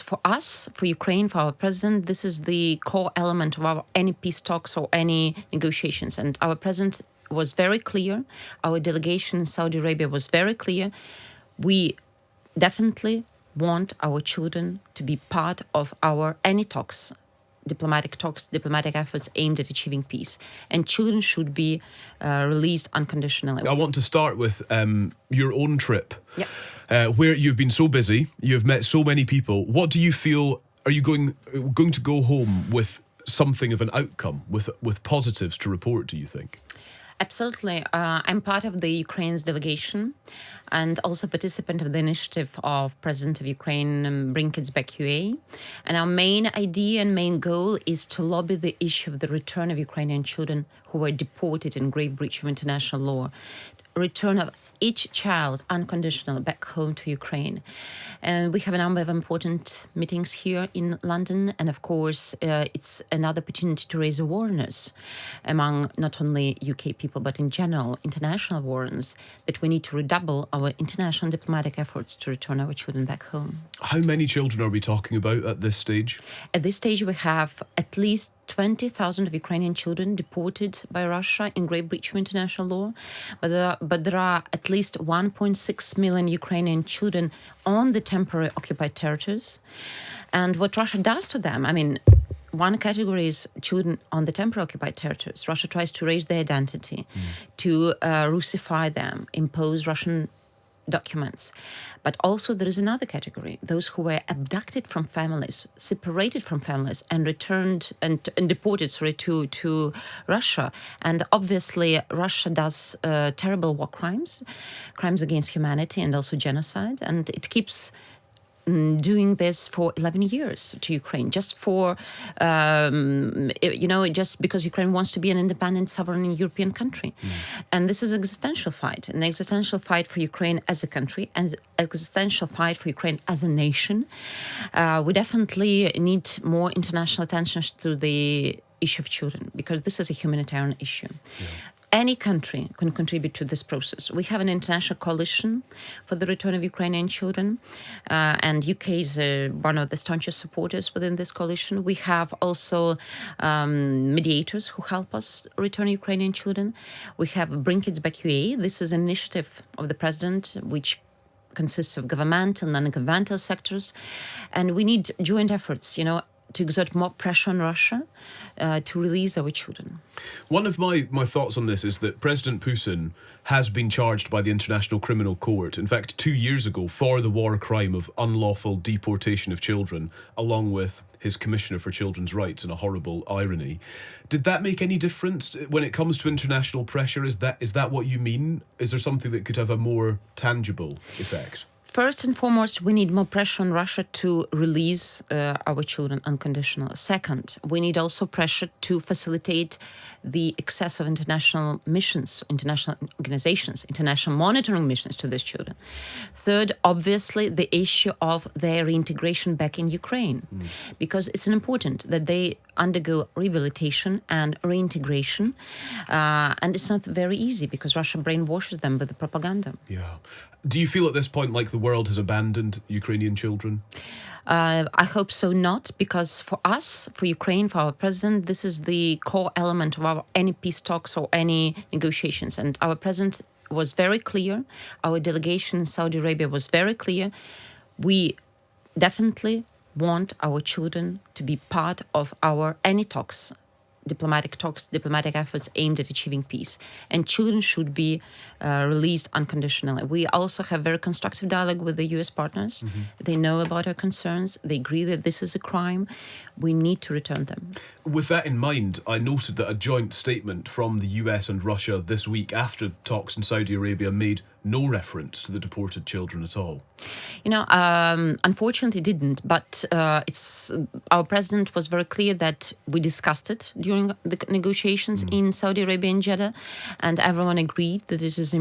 for us, for Ukraine, for our president, this is the core element of any peace talks or any negotiations. And our president was very clear. Our delegation in Saudi Arabia was very clear. We definitely want our children to be part of any talks, diplomatic efforts aimed at achieving peace. And children should be released unconditionally. I want to start with your own trip, Yeah. where you've been so busy, you've met so many people. What do you feel, are you going to go home with something of an outcome, with positives to report, do you think? Absolutely. I'm part of the Ukraine's delegation and also participant of the initiative of President of Ukraine, Bring Kids Back UA. And our main idea and main goal is to lobby the issue of the return of Ukrainian children who were deported in grave breach of international law. Return of each child unconditional back home to Ukraine. And we have a number of important meetings here in London. And of course, it's another opportunity to raise awareness among not only UK people, but in general, international awareness that we need to redouble our international diplomatic efforts to return our children back home. How many children are we talking about at this stage? At this stage, we have at least 20,000 of Ukrainian children deported by Russia in grave breach of international law. But there are at least 1.6 million Ukrainian children on the temporary occupied territories. And what Russia does to them, I mean, one category is children on the temporary occupied territories. Russia tries to raise their identity, to Russify them, impose Russian documents. But also there is another category, those who were abducted from families, separated from families and returned and deported to Russia. And obviously Russia does terrible war crimes against humanity and also genocide. And it keeps doing this for 11 years to Ukraine, just for, just because Ukraine wants to be an independent, sovereign European country. And this is an existential fight for Ukraine as a country, and existential fight for Ukraine as a nation. We definitely need more international attention to the issue of children, because this is a humanitarian issue. Yeah. Any country can contribute to this process. We have an international coalition for the return of Ukrainian children, and UK is one of the staunchest supporters within this coalition. We have also mediators who help us return Ukrainian children. We have Bring Kids Back UA. This is an initiative of the president, which consists of governmental and non-governmental sectors. And we need joint efforts, to exert more pressure on Russia to release our children. One of my thoughts on this is that President Putin has been charged by the International Criminal Court, in fact 2 years ago, for the war crime of unlawful deportation of children, along with his Commissioner for Children's Rights, in a horrible irony. Did that make any difference when it comes to international pressure? Is that what you mean? Is there something that could have a more tangible effect? First and foremost, we need more pressure on Russia to release our children unconditional. Second, we need also pressure to facilitate the access of international missions, international organizations, international monitoring missions to these children. Third, obviously, the issue of their reintegration back in Ukraine, because it's important that they undergo rehabilitation and reintegration. And it's not very easy because Russia brainwashes them with the propaganda. Yeah. Do you feel at this point like the world has abandoned Ukrainian children? I hope so not, because for us, for Ukraine, for our president, this is the core element of any peace talks or any negotiations. And our president was very clear. Our delegation in Saudi Arabia was very clear. We definitely want our children to be part of any talks, diplomatic efforts aimed at achieving peace. And children should be released unconditionally. We also have very constructive dialogue with the US partners. They know about our concerns. They agree that this is a crime. We need to return them. With that in mind, I noted that a joint statement from the US and Russia this week after talks in Saudi Arabia made no reference to the deported children at all. Unfortunately didn't, but our president was very clear that we discussed it during the negotiations in Saudi Arabia and Jeddah, and everyone agreed that it is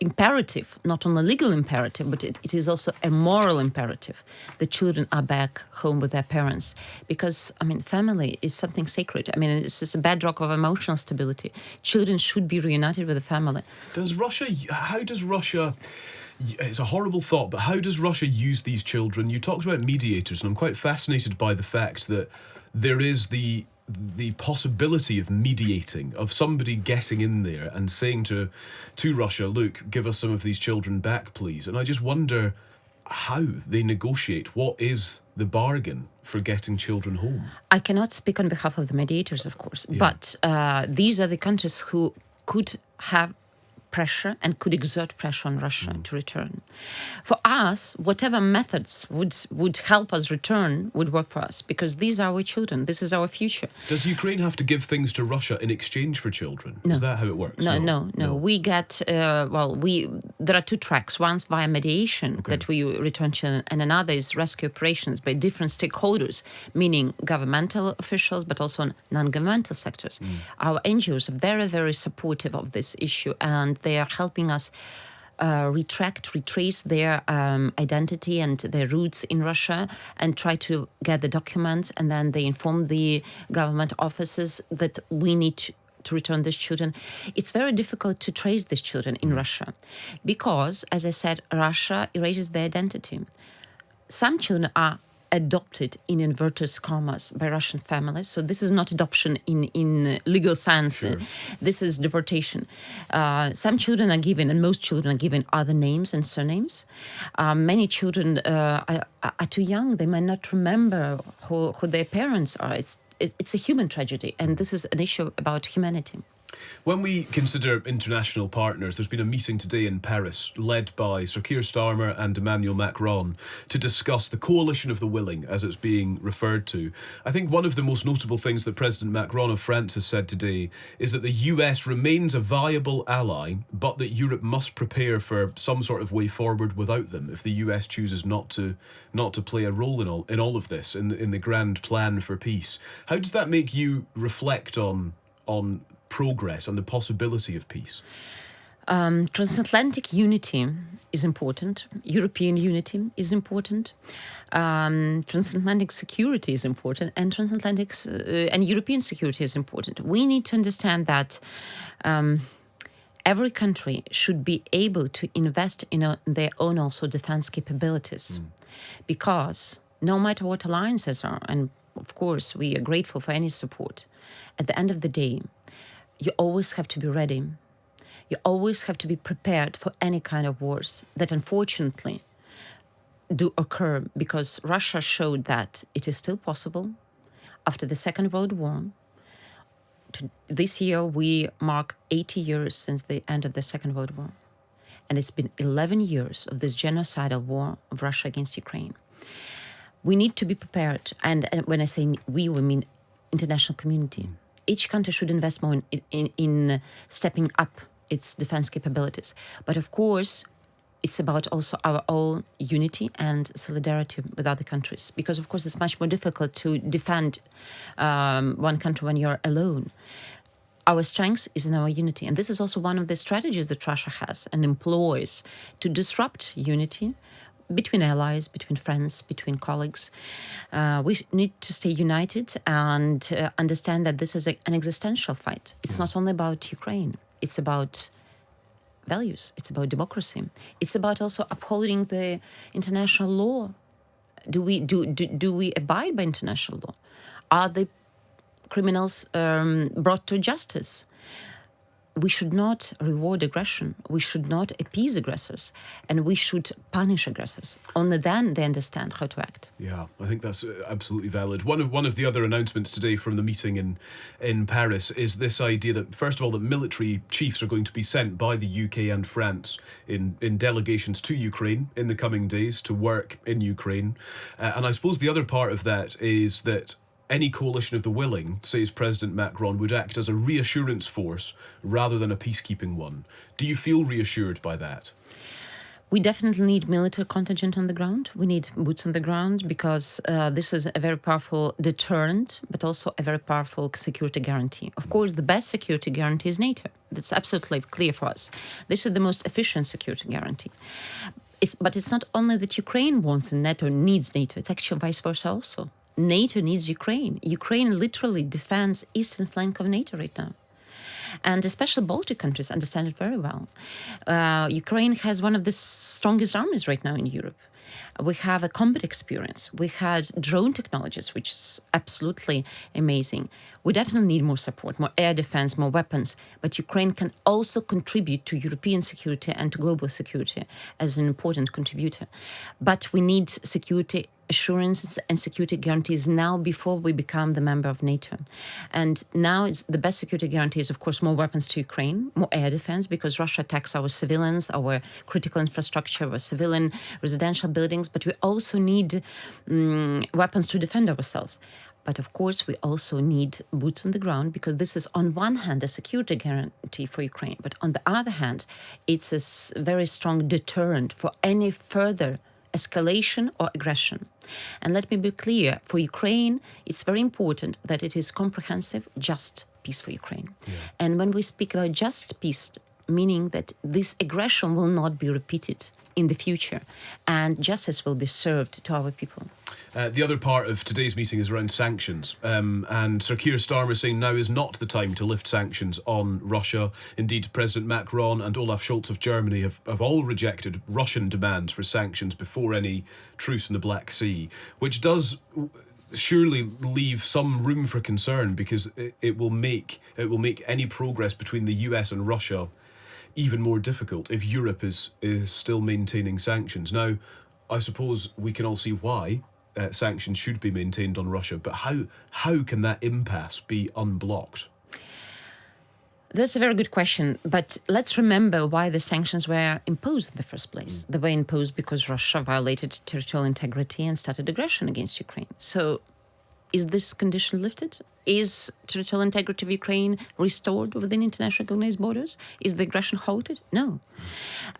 imperative, not only legal imperative, but it is also a moral imperative that children are back home with their parents. Because, family is something sacred. It's just a bedrock of emotional stability. Children should be reunited with the family. How does Russia It's a horrible thought, but how does Russia use these children? You talked about mediators, and I'm quite fascinated by the fact that there is the possibility of mediating, of somebody getting in there and saying to Russia, look, give us some of these children back, please. And I just wonder how they negotiate. What is the bargain for getting children home? I cannot speak on behalf of the mediators, of course, but these are the countries who could have pressure and could exert pressure on Russia to return. For us, whatever methods would help us return would work for us, because these are our children. This is our future. Does Ukraine have to give things to Russia in exchange for children? No. Is that how it works? No. We get, there are two tracks. One's via mediation, that we return children, and another is rescue operations by different stakeholders, meaning governmental officials, but also non-governmental sectors. Our NGOs are very, very supportive of this issue, and they are helping us retrace their identity and their roots in Russia and try to get the documents, and then they inform the government offices that we need to return these children. It's very difficult to trace these children in Russia because, as I said, Russia erases their identity. Some children are adopted in inverted commas by Russian families. So this is not adoption in legal sense. Sure. This is deportation. Some children are given, and most children are given, other names and surnames. Many children are too young. They might not remember who their parents are. It's a human tragedy, and this is an issue about humanity. When we consider international partners, there's been a meeting today in Paris led by Sir Keir Starmer and Emmanuel Macron to discuss the coalition of the willing, as it's being referred to. I think one of the most notable things that President Macron of France has said today is that the US remains a viable ally, but that Europe must prepare for some sort of way forward without them if the US chooses not to play a role in all of this, in the grand plan for peace. How does that make you reflect on progress and the possibility of peace? Transatlantic unity is important. European unity is important. Transatlantic security is important, and transatlantic and European security is important. We need to understand that every country should be able to invest in their own also defense capabilities, because no matter what alliances are, and of course we are grateful for any support, at the end of the day, you always have to be ready. You always have to be prepared for any kind of wars that unfortunately do occur, because Russia showed that it is still possible after the Second World War. This year we mark 80 years since the end of the Second World War. And it's been 11 years of this genocidal war of Russia against Ukraine. We need to be prepared. And when I say we mean international community. Each country should invest more in stepping up its defense capabilities. But of course, it's about also our own unity and solidarity with other countries. Because of course, it's much more difficult to defend one country when you're alone. Our strength is in our unity. And this is also one of the strategies that Russia has and employs to disrupt unity between allies, between friends, between colleagues. We need to stay united and understand that this is an existential fight. It's not only about Ukraine. It's about values. It's about democracy. It's about also upholding the international law. Do we abide by international law? Are the criminals brought to justice? We should not reward aggression. We should not appease aggressors, and we should punish aggressors. Only then they understand how to act. Yeah, I think that's absolutely valid. One of the other announcements today from the meeting in Paris is this idea that, first of all, that military chiefs are going to be sent by the UK and France in delegations to Ukraine in the coming days to work in Ukraine. And I suppose the other part of that is that any coalition of the willing, says President Macron, would act as a reassurance force rather than a peacekeeping one. Do you feel reassured by that? We definitely need military contingent on the ground. We need boots on the ground because this is a very powerful deterrent, but also a very powerful security guarantee. Of course, the best security guarantee is NATO. That's absolutely clear for us. This is the most efficient security guarantee. But it's not only that Ukraine wants and NATO needs NATO. It's actually vice versa also. NATO needs Ukraine. Ukraine literally defends eastern flank of NATO right now. And especially Baltic countries understand it very well. Ukraine has one of the strongest armies right now in Europe. We have a combat experience. We had drone technologies, which is absolutely amazing. We definitely need more support, more air defense, more weapons. But Ukraine can also contribute to European security and to global security as an important contributor. But we need security assurances and security guarantees now before we become the member of NATO. And now the best security guarantee is, of course, more weapons to Ukraine, more air defense, because Russia attacks our civilians, our critical infrastructure, our civilian residential buildings. But we also need weapons to defend ourselves. But of course, we also need boots on the ground, because this is, on one hand, a security guarantee for Ukraine. But on the other hand, it's a very strong deterrent for any further escalation or aggression. And let me be clear, for Ukraine, it's very important that it is comprehensive, just peace for Ukraine. Yeah. And when we speak about just peace, meaning that this aggression will not be repeated in the future, and justice will be served to our people. The other part of today's meeting is around sanctions. And Sir Keir Starmer is saying now is not the time to lift sanctions on Russia. Indeed, President Macron and Olaf Scholz of Germany have all rejected Russian demands for sanctions before any truce in the Black Sea, which does surely leave some room for concern, because it will make any progress between the US and Russia even more difficult if Europe is still maintaining sanctions. Now, I suppose we can all see why sanctions should be maintained on Russia, but how can that impasse be unblocked? That's a very good question, but let's remember why the sanctions were imposed in the first place. They were imposed because Russia violated territorial integrity and started aggression against Ukraine. So is this condition lifted? Is territorial integrity of Ukraine restored within international recognized borders? Is the aggression halted? No.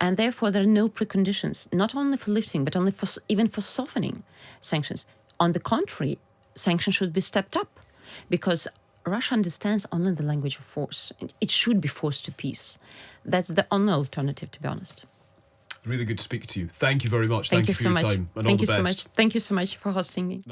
And therefore, there are no preconditions, not only for lifting, but even for softening sanctions. On the contrary, sanctions should be stepped up, because Russia understands only the language of force. It should be forced to peace. That's the only alternative, to be honest. Really good to speak to you. Thank you very much. Thank you for your time. And Thank all the best. So much. Thank you so much for hosting me.